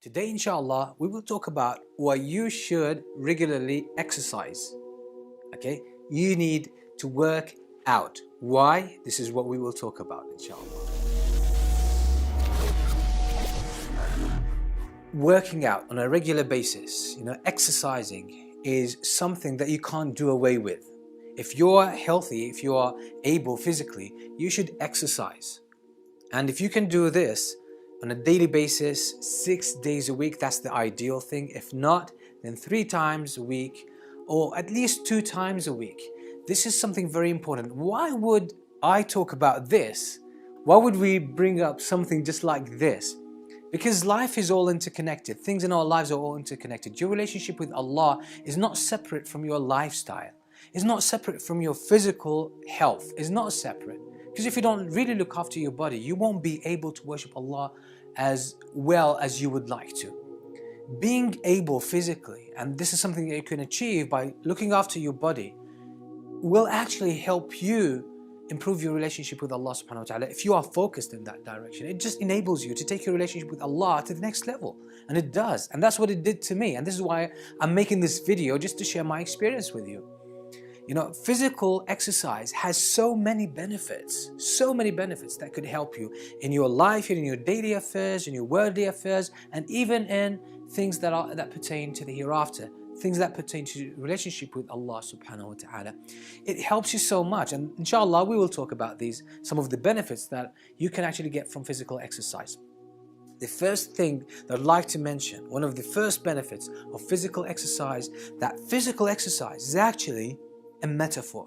Today, inshallah, we will talk about why you should regularly exercise. Okay, you need to work out. Why? This is what we will talk about, inshallah. Working out on a regular basis, exercising is something that you can't do away with. If you're healthy, if you are able physically, you should exercise. And if you can do this on a daily basis, 6 days a week, that's the ideal thing. If not, then 3 times a week, or at least 2 times a week. This is something very important. Why would I talk about this? Why would we bring up something just like this? Because life is all interconnected. Things in our lives are all interconnected. Your relationship with Allah is not separate from your lifestyle. It's not separate from your physical health. It's not separate. Because if you don't really look after your body, you won't be able to worship Allah as well as you would like to. Being able physically, and this is something that you can achieve by looking after your body, will actually help you improve your relationship with Allah subhanahu wa ta'ala if you are focused in that direction. It just enables you to take your relationship with Allah to the next level. And it does. And that's what it did to me. And this is why I'm making this video, just to share my experience with you. Physical exercise has so many benefits that could help you in your life, in your daily affairs, in your worldly affairs, and even in things that pertain to the hereafter, things that pertain to relationship with Allah subhanahu wa ta'ala. It helps you so much, and inshallah we will talk about some of the benefits that you can actually get from physical exercise. The first thing that I'd like to mention, one of the first benefits of physical exercise, that physical exercise is actually a metaphor.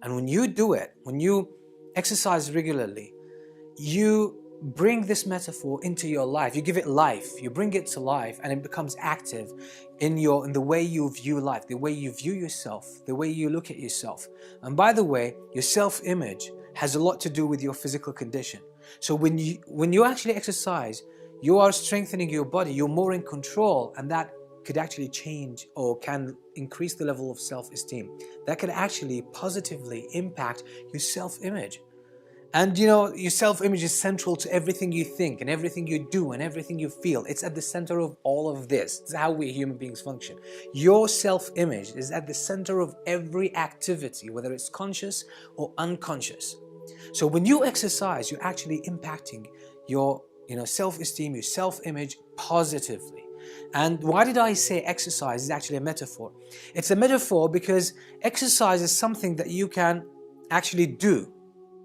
And when you do it, when you exercise regularly, you bring this metaphor into your life. You give it life, you bring it to life, and it becomes active in the way you view life, the way you view yourself, the way you look at yourself. And by the way, your self-image has a lot to do with your physical condition. So when you actually exercise, you are strengthening your body, you're more in control, and that could actually change or can increase the level of self-esteem. That could actually positively impact your self-image. And your self-image is central to everything you think and everything you do and everything you feel. It's at the center of all of this. It's how we human beings function. Your self-image is at the center of every activity, whether it's conscious or unconscious. So when you exercise, you're actually impacting your self-esteem, your self-image positively. And why did I say exercise is actually a metaphor? It's a metaphor because exercise is something that you can actually do.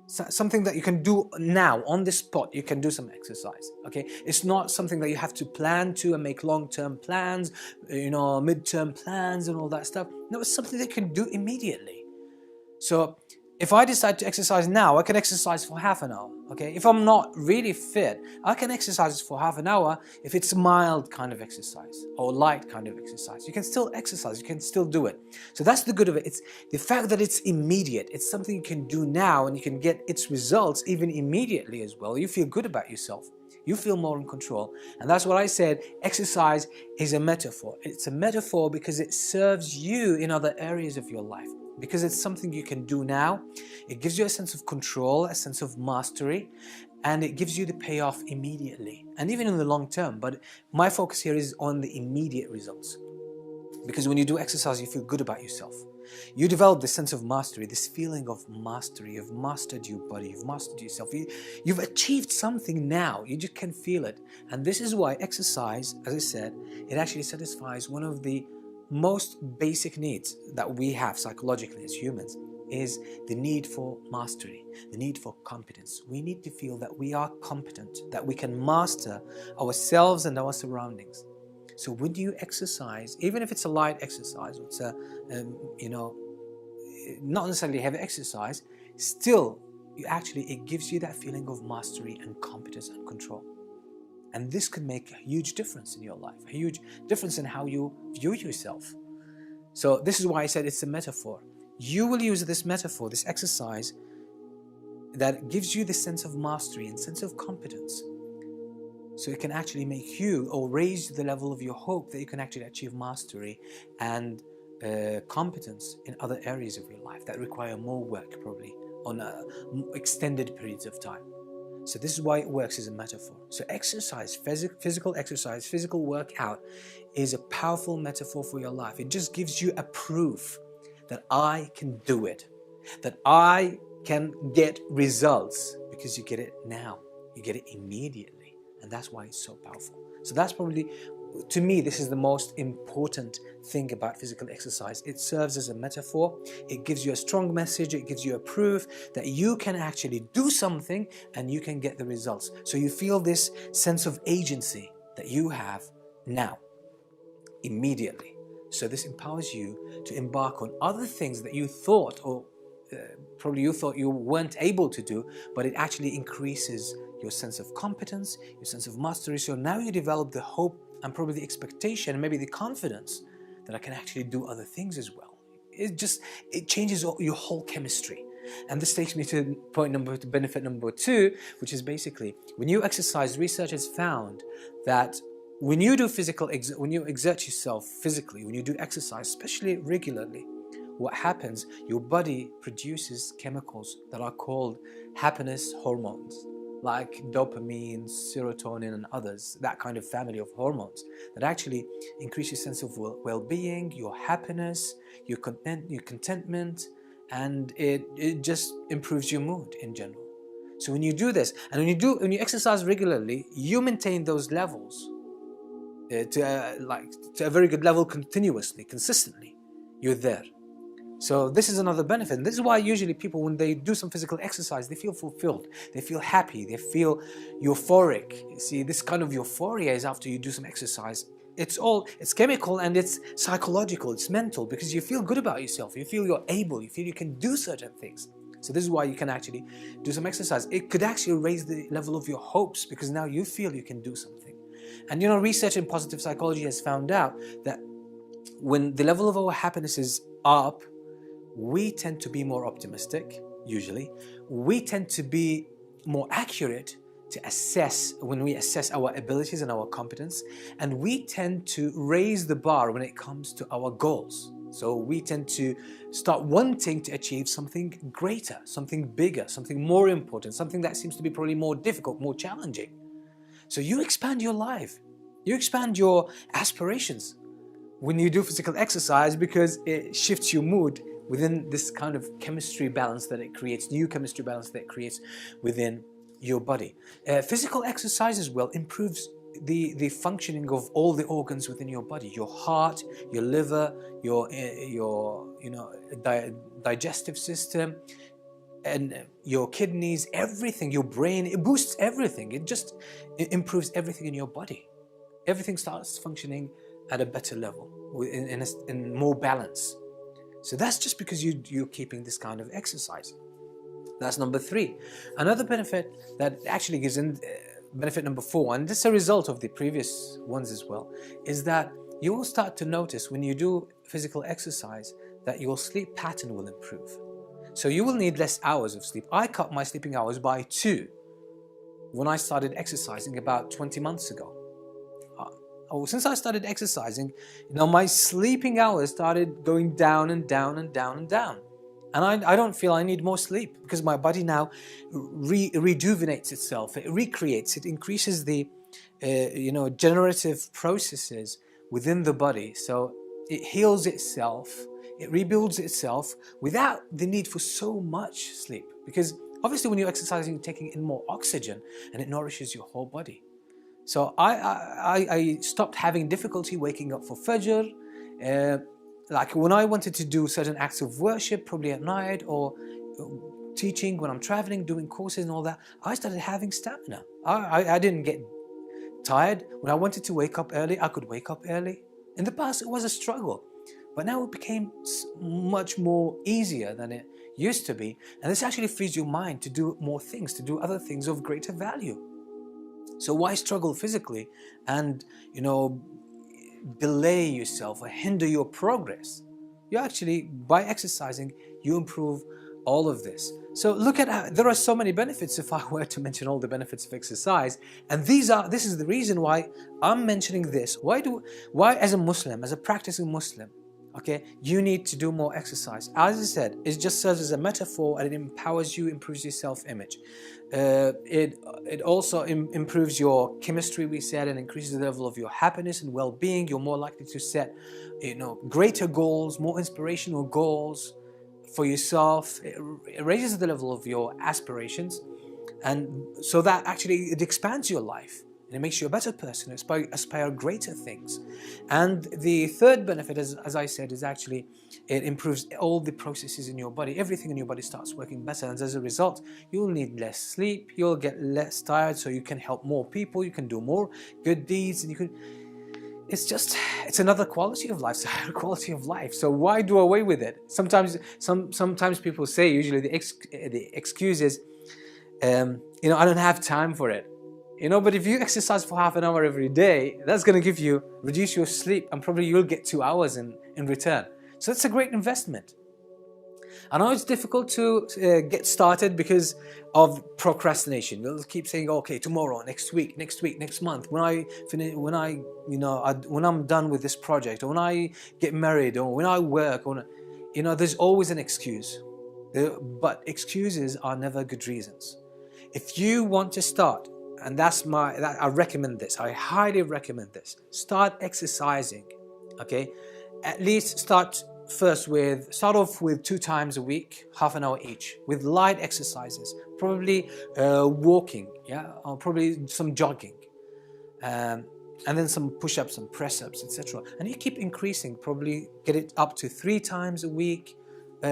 Something that you can do now, on the spot, you can do some exercise, okay? It's not something that you have to plan to and make long-term plans, mid-term plans and all that stuff. No, it's something that you can do immediately. So if I decide to exercise now, I can exercise for half an hour, okay? If I'm not really fit, I can exercise for half an hour if it's mild kind of exercise or light kind of exercise. You can still exercise, you can still do it. So that's the good of it. It's the fact that it's immediate. It's something you can do now and you can get its results even immediately as well. You feel good about yourself. You feel more in control. And that's what I said, exercise is a metaphor. It's a metaphor because it serves you in other areas of your life. Because it's something you can do now, it gives you a sense of control, a sense of mastery, and it gives you the payoff immediately, and even in the long term. But my focus here is on the immediate results. Because when you do exercise, you feel good about yourself. You develop this sense of mastery, this feeling of mastery. You've mastered your body, you've mastered yourself. You've achieved something now, you just can feel it. And this is why exercise, as I said, it actually satisfies one of the most basic needs that we have psychologically as humans, is the need for mastery, the need for competence. We need to feel that we are competent, that we can master ourselves and our surroundings. So when you exercise, even if it's a light exercise, or it's not necessarily heavy exercise, still it gives you that feeling of mastery and competence and control. And this could make a huge difference in your life, a huge difference in how you view yourself. So this is why I said it's a metaphor. You will use this metaphor, this exercise, that gives you this sense of mastery and sense of competence. So it can actually make you, or raise the level of your hope that you can actually achieve mastery and competence in other areas of your life that require more work, probably on extended periods of time. So this is why it works as a metaphor. So exercise, physical exercise, physical workout is a powerful metaphor for your life. It just gives you a proof that I can do it, that I can get results, because you get it now. You get it immediately. And that's why it's so powerful. So that's probably, to me, this is the most important thing about physical exercise. It serves as a metaphor. It gives you a strong message. It gives you a proof that you can actually do something and you can get the results. So you feel this sense of agency that you have now, immediately. So this empowers you to embark on other things that you thought, or probably you thought you weren't able to do, but it actually increases your sense of competence, your sense of mastery. So now you develop the hope and probably the expectation, maybe the confidence that I can actually do other things as well. It changes your whole chemistry. And this takes me to benefit number 2, which is basically, when you exercise, research has found that when you do when you exert yourself physically, when you do exercise, especially regularly, what happens, your body produces chemicals that are called happiness hormones, like dopamine, serotonin, and others, that kind of family of hormones that actually increase your sense of well-being, your happiness, your contentment, and it just improves your mood in general. So when you do this, and when you exercise regularly, you maintain those levels to a very good level continuously, consistently. You're there. So this is another benefit. And this is why usually people, when they do some physical exercise, they feel fulfilled, they feel happy, they feel euphoric. You see, this kind of euphoria is after you do some exercise. It's chemical and it's psychological, it's mental, because you feel good about yourself, you feel you're able, you feel you can do certain things. So this is why you can actually do some exercise. It could actually raise the level of your hopes, because now you feel you can do something. And research in positive psychology has found out that when the level of our happiness is up, we tend to be more optimistic, usually. We tend to be more accurate to assess, when we assess our abilities and our competence, and we tend to raise the bar when it comes to our goals. So we tend to start wanting to achieve something greater, something bigger, something more important, something that seems to be probably more difficult, more challenging. So you expand your life, you expand your aspirations when you do physical exercise, because it shifts your mood within this kind of chemistry balance that it creates, new chemistry balance that it creates within your body. Physical exercise as well improves the functioning of all the organs within your body, your heart, your liver, your digestive system, and your kidneys, everything, your brain. It boosts everything. It improves everything in your body. Everything starts functioning at a better level, in more balance. So that's just because you're keeping this kind of exercise. That's number 3. Another benefit that actually gives in benefit number 4, and this is a result of the previous ones as well, is that you will start to notice when you do physical exercise that your sleep pattern will improve. So you will need less hours of sleep. I cut my sleeping hours by 2 when I started exercising about 20 months ago. Since I started exercising, my sleeping hours started going down and down and down and down. And I don't feel I need more sleep, because my body now rejuvenates itself, it recreates, it increases the generative processes within the body. So it heals itself, it rebuilds itself without the need for so much sleep. Because obviously when you're exercising, you're taking in more oxygen and it nourishes your whole body. So I stopped having difficulty waking up for Fajr. Like when I wanted to do certain acts of worship, probably at night, or teaching when I'm traveling, doing courses and all that, I started having stamina. I didn't get tired. When I wanted to wake up early, I could wake up early. In the past, it was a struggle, but now it became much more easier than it used to be. And this actually frees your mind to do more things, to do other things of greater value. So why struggle physically and, delay yourself or hinder your progress? You actually, by exercising, you improve all of this. So look at there are so many benefits if I were to mention all the benefits of exercise. And this is the reason why I'm mentioning this. Why as a Muslim, as a practicing Muslim, Okay, you need to do more exercise. As I said, it just serves as a metaphor, and it empowers you, improves your self-image. It also improves your chemistry, we said, and increases the level of your happiness and well-being. You're more likely to set, greater goals, more inspirational goals for yourself. It raises the level of your aspirations, and so that actually it expands your life. And it makes you a better person, aspire greater things. And the third benefit, as I said, is actually it improves all the processes in your body. Everything in your body starts working better. And as a result, you'll need less sleep, you'll get less tired, so you can help more people, you can do more good deeds, and you can... It's another quality of life, it's a higher quality of life. So why do away with it? Sometimes people say, usually the excuse is, I don't have time for it. But if you exercise for half an hour every day, that's going to reduce your sleep, and probably you'll get 2 hours in return. So it's a great investment. I know it's difficult to get started because of procrastination. You'll keep saying, okay, tomorrow, next week, next month, when I'm done with this project, or when I get married, or when I work, there's always an excuse. But excuses are never good reasons. If you want to start, and I recommend this, I highly recommend this, start exercising, okay? At least start off with 2 times a week, half an hour each, with light exercises, probably walking, or probably some jogging, and then some push-ups and press-ups, etc. And you keep increasing, probably get it up to 3 times a week,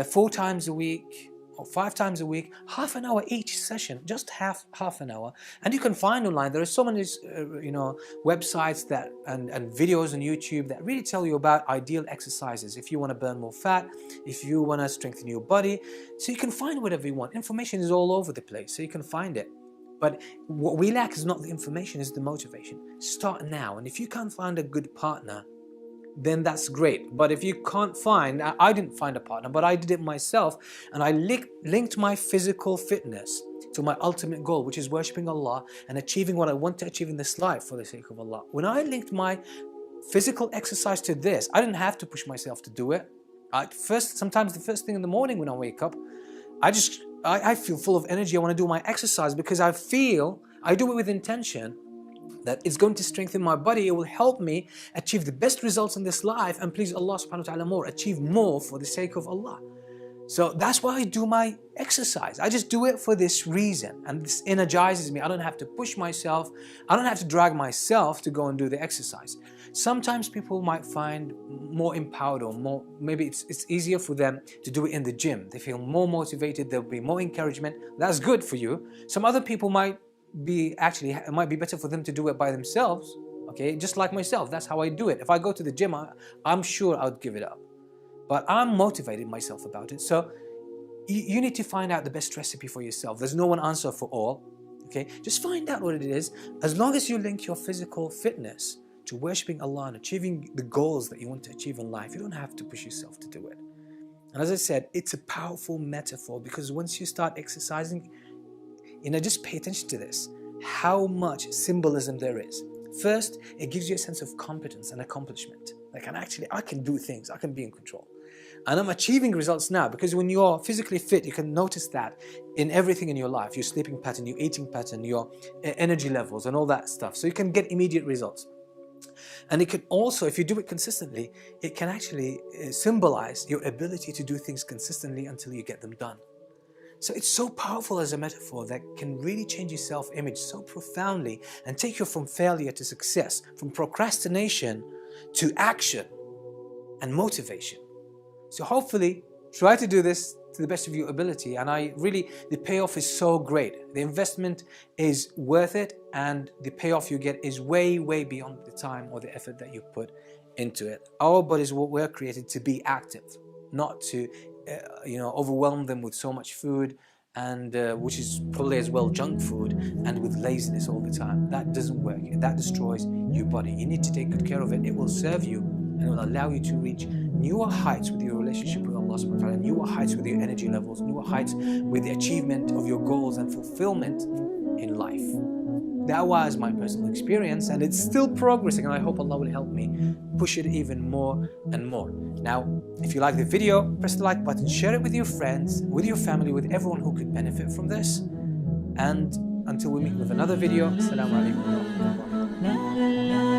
4 times a week, or 5 times a week, half an hour each session, just half an hour. And you can find online, there are so many websites and videos on YouTube that really tell you about ideal exercises if you want to burn more fat, if you want to strengthen your body. So you can find whatever you want. Information is all over the place, so you can find it. But what we lack is not the information, it's the motivation. Start now, and if you can't find a good partner, then that's great. But if you can't find, I didn't find a partner, but I did it myself, and I linked my physical fitness to my ultimate goal, which is worshipping Allah and achieving what I want to achieve in this life for the sake of Allah. When I linked my physical exercise to this, I didn't have to push myself to do it. Sometimes the first thing in the morning when I wake up, I feel full of energy. I want to do my exercise because I do it with intention that it's going to strengthen my body. It will help me achieve the best results in this life and please Allah subhanahu wa ta'ala more, achieve more for the sake of Allah. So that's why I do my exercise. I just do it for this reason, and this energizes me. I don't have to push myself. I don't have to drag myself to go and do the exercise. Sometimes people might find more empowered, or maybe it's easier for them to do it in the gym. They feel more motivated, there'll be more encouragement. That's good for you. Some other people it might be better for them to do it by themselves, okay? Just like myself, that's how I do it. If I go to the gym, I'm sure I would give it up. But I'm motivated myself about it. So you need to find out the best recipe for yourself. There's no one answer for all, okay? Just find out what it is. As long as you link your physical fitness to worshipping Allah and achieving the goals that you want to achieve in life, you don't have to push yourself to do it. And as I said, it's a powerful metaphor, because once you start exercising, just pay attention to this, how much symbolism there is. First, it gives you a sense of competence and accomplishment. Like, I can do things, I can be in control. And I'm achieving results now, because when you're physically fit, you can notice that in everything in your life, your sleeping pattern, your eating pattern, your energy levels and all that stuff. So you can get immediate results. And it can also, if you do it consistently, it can actually symbolize your ability to do things consistently until you get them done. So it's so powerful as a metaphor that can really change your self-image so profoundly and take you from failure to success, from procrastination to action and motivation. So hopefully try to do this to the best of your ability, and the payoff is so great. The investment is worth it, and the payoff you get is way, way beyond the time or the effort that you put into it. Our bodies were created to be active, not to overwhelm them with so much food, and which is probably as well junk food, and with laziness all the time. That doesn't work. That destroys your body. You need to take good care of it. It will serve you, and it will allow you to reach newer heights with your relationship with Allah subhanahu wa ta'ala, newer heights with your energy levels, newer heights with the achievement of your goals and fulfillment in life. That was my personal experience, and it's still progressing, and I hope Allah will help me push it even more and more. Now, if you like the video, press the like button, share it with your friends, with your family, with everyone who could benefit from this. And until we meet with another video, asalamualaykum.